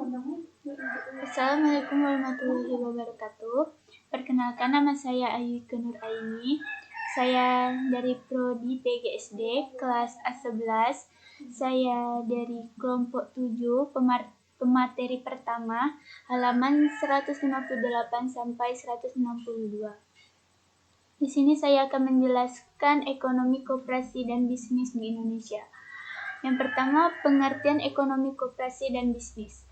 Assalamualaikum warahmatullahi wabarakatuh. Perkenalkan, nama saya Ayu Nur Aini. Saya dari Prodi PGSD kelas A11. Saya dari kelompok 7 pemateri pertama halaman 158 sampai 162. Di sini saya akan menjelaskan ekonomi koperasi dan bisnis di Indonesia. Yang pertama, pengertian ekonomi koperasi dan bisnis.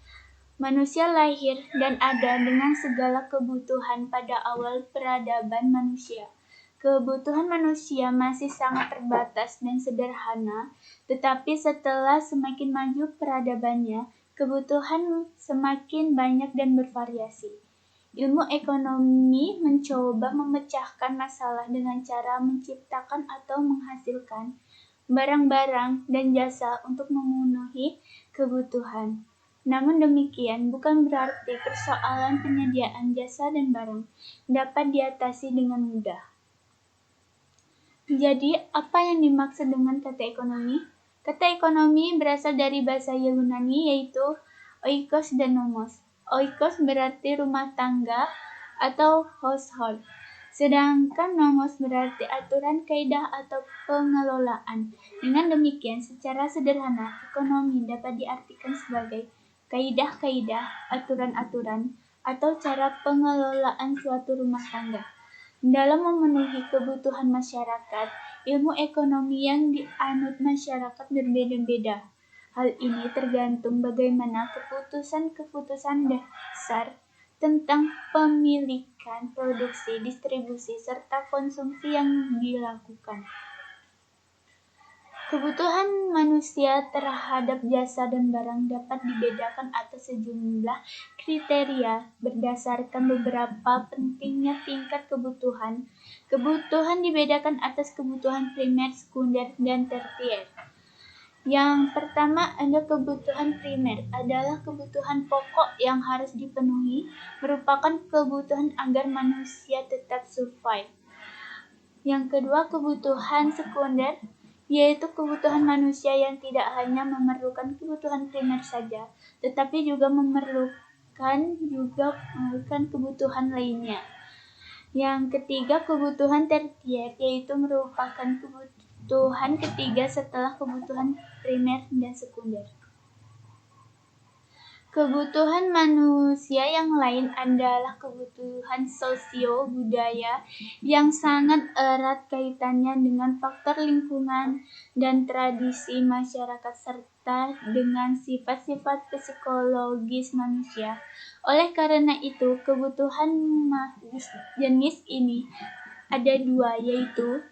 Manusia lahir dan ada dengan segala kebutuhan pada awal peradaban manusia. Kebutuhan manusia masih sangat terbatas dan sederhana, tetapi setelah semakin maju peradabannya, kebutuhan semakin banyak dan bervariasi. Ilmu ekonomi mencoba memecahkan masalah dengan cara menciptakan atau menghasilkan barang-barang dan jasa untuk memenuhi kebutuhan. Namun demikian bukan berarti persoalan penyediaan jasa dan barang dapat diatasi dengan mudah. Jadi, apa yang dimaksud dengan kata ekonomi? Kata ekonomi berasal dari bahasa Yunani, yaitu oikos dan nomos. Oikos berarti rumah tangga atau household, sedangkan nomos berarti aturan, kaidah, atau pengelolaan. Dengan demikian, secara sederhana, ekonomi dapat diartikan sebagai kaidah-kaidah, aturan-aturan, atau cara pengelolaan suatu rumah tangga. Dalam memenuhi kebutuhan masyarakat, ilmu ekonomi yang dianut masyarakat berbeda-beda. Hal ini tergantung bagaimana keputusan-keputusan dasar tentang pemilikan, produksi, distribusi, serta konsumsi yang dilakukan. Kebutuhan manusia terhadap jasa dan barang dapat dibedakan atas sejumlah kriteria berdasarkan beberapa pentingnya tingkat kebutuhan. Kebutuhan dibedakan atas kebutuhan primer, sekunder, dan tersier. Yang pertama, ada kebutuhan primer, adalah kebutuhan pokok yang harus dipenuhi, merupakan kebutuhan agar manusia tetap survive. Yang kedua, kebutuhan sekunder, yaitu kebutuhan manusia yang tidak hanya memerlukan kebutuhan primer saja, tetapi juga memerlukan kebutuhan lainnya. Yang ketiga, kebutuhan tersier, yaitu merupakan kebutuhan ketiga setelah kebutuhan primer dan sekunder. Kebutuhan manusia yang lain adalah kebutuhan sosio-budaya yang sangat erat kaitannya dengan faktor lingkungan dan tradisi masyarakat serta dengan sifat-sifat psikologis manusia. Oleh karena itu, kebutuhan jenis ini ada dua, yaitu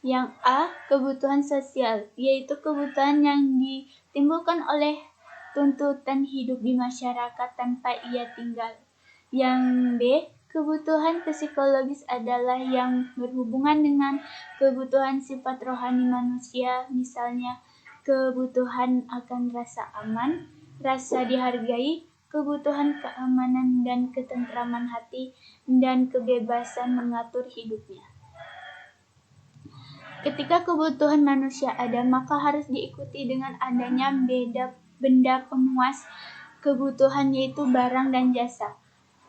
yang A, kebutuhan sosial, yaitu kebutuhan yang ditimbulkan oleh tuntutan hidup di masyarakat tanpa ia tinggal. Yang B, kebutuhan psikologis adalah yang berhubungan dengan kebutuhan sifat rohani manusia, misalnya kebutuhan akan rasa aman, rasa dihargai, kebutuhan keamanan dan ketentraman hati, dan kebebasan mengatur hidupnya. Ketika kebutuhan manusia ada, maka harus diikuti dengan adanya benda pemuas kebutuhan, yaitu barang dan jasa.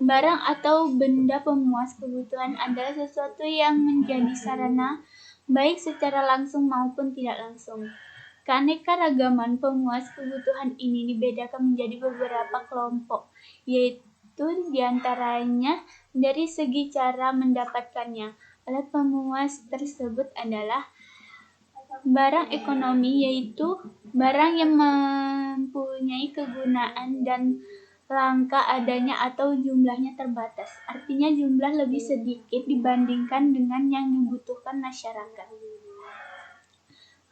Barang atau benda pemuas kebutuhan adalah sesuatu yang menjadi sarana, baik secara langsung maupun tidak langsung. Keanekaragaman pemuas kebutuhan ini dibedakan menjadi beberapa kelompok, yaitu diantaranya dari segi cara mendapatkannya. Alat pemuas tersebut adalah barang ekonomi, yaitu barang yang mempunyai kegunaan dan langka adanya atau jumlahnya terbatas. Artinya jumlah lebih sedikit dibandingkan dengan yang dibutuhkan masyarakat.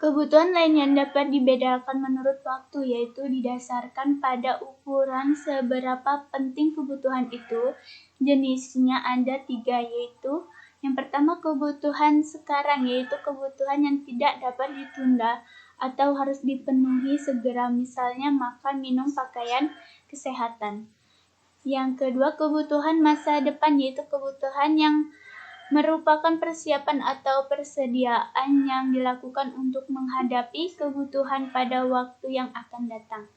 Kebutuhan lainnya dapat dibedakan menurut waktu, yaitu didasarkan pada ukuran seberapa penting kebutuhan itu. Jenisnya ada 3, yaitu yang pertama, kebutuhan sekarang, yaitu kebutuhan yang tidak dapat ditunda atau harus dipenuhi segera, misalnya makan, minum, pakaian, kesehatan. Yang kedua, kebutuhan masa depan, yaitu kebutuhan yang merupakan persiapan atau persediaan yang dilakukan untuk menghadapi kebutuhan pada waktu yang akan datang.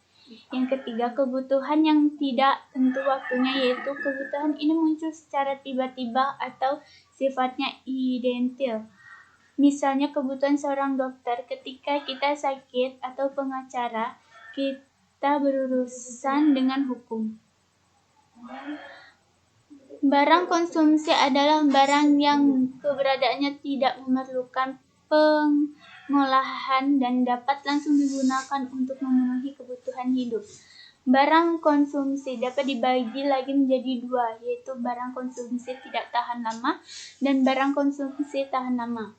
Yang ketiga, kebutuhan yang tidak tentu waktunya, yaitu kebutuhan ini muncul secara tiba-tiba atau sifatnya identil. Misalnya kebutuhan seorang dokter ketika kita sakit atau pengacara kita berurusan dengan hukum. Barang konsumsi adalah barang yang keberadaannya tidak memerlukan pengolahan dan dapat langsung digunakan untuk memenuhi kebutuhan hidup. Barang konsumsi dapat dibagi lagi menjadi dua, yaitu barang konsumsi tidak tahan lama dan barang konsumsi tahan lama.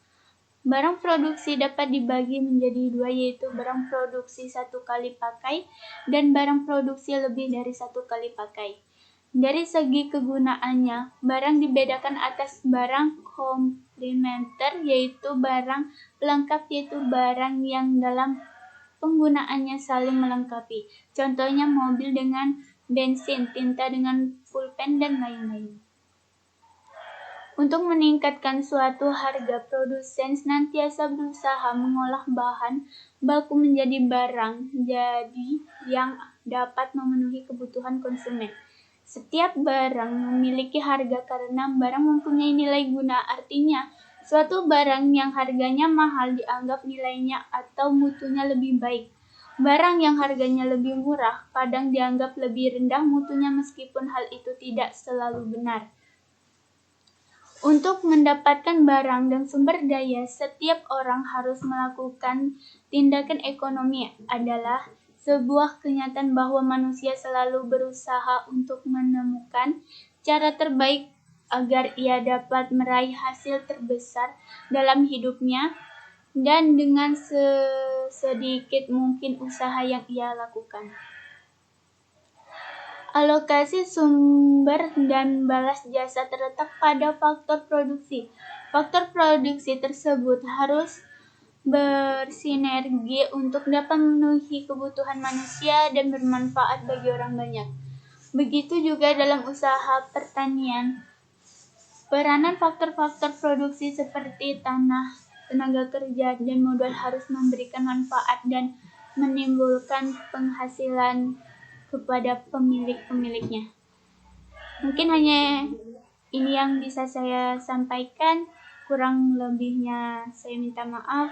Barang produksi dapat dibagi menjadi dua, yaitu barang produksi 1 kali pakai dan barang produksi lebih dari 1 kali pakai. Dari segi kegunaannya, barang dibedakan atas barang komplementer, yaitu barang pelengkap, yaitu barang yang dalam penggunaannya saling melengkapi. Contohnya mobil dengan bensin, tinta dengan pulpen, dan lain-lain. Untuk meningkatkan suatu harga, produsen senantiasa berusaha mengolah bahan baku menjadi barang jadi yang dapat memenuhi kebutuhan konsumen. Setiap barang memiliki harga karena barang mempunyai nilai guna. Artinya, suatu barang yang harganya mahal dianggap nilainya atau mutunya lebih baik. Barang yang harganya lebih murah kadang dianggap lebih rendah mutunya, meskipun hal itu tidak selalu benar. Untuk mendapatkan barang dan sumber daya, setiap orang harus melakukan tindakan ekonomi. Adalah sebuah kenyataan bahwa manusia selalu berusaha untuk menemukan cara terbaik agar ia dapat meraih hasil terbesar dalam hidupnya dan dengan sedikit mungkin usaha yang ia lakukan. Alokasi sumber dan balas jasa terletak pada faktor produksi. Faktor produksi tersebut harus bersinergi untuk dapat memenuhi kebutuhan manusia dan bermanfaat bagi orang banyak. Begitu juga dalam usaha pertanian. Peranan faktor-faktor produksi seperti tanah, tenaga kerja, dan modal harus memberikan manfaat dan menimbulkan penghasilan kepada pemilik-pemiliknya. Mungkin hanya ini yang bisa saya sampaikan. Kurang lebihnya saya minta maaf.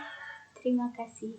Terima kasih.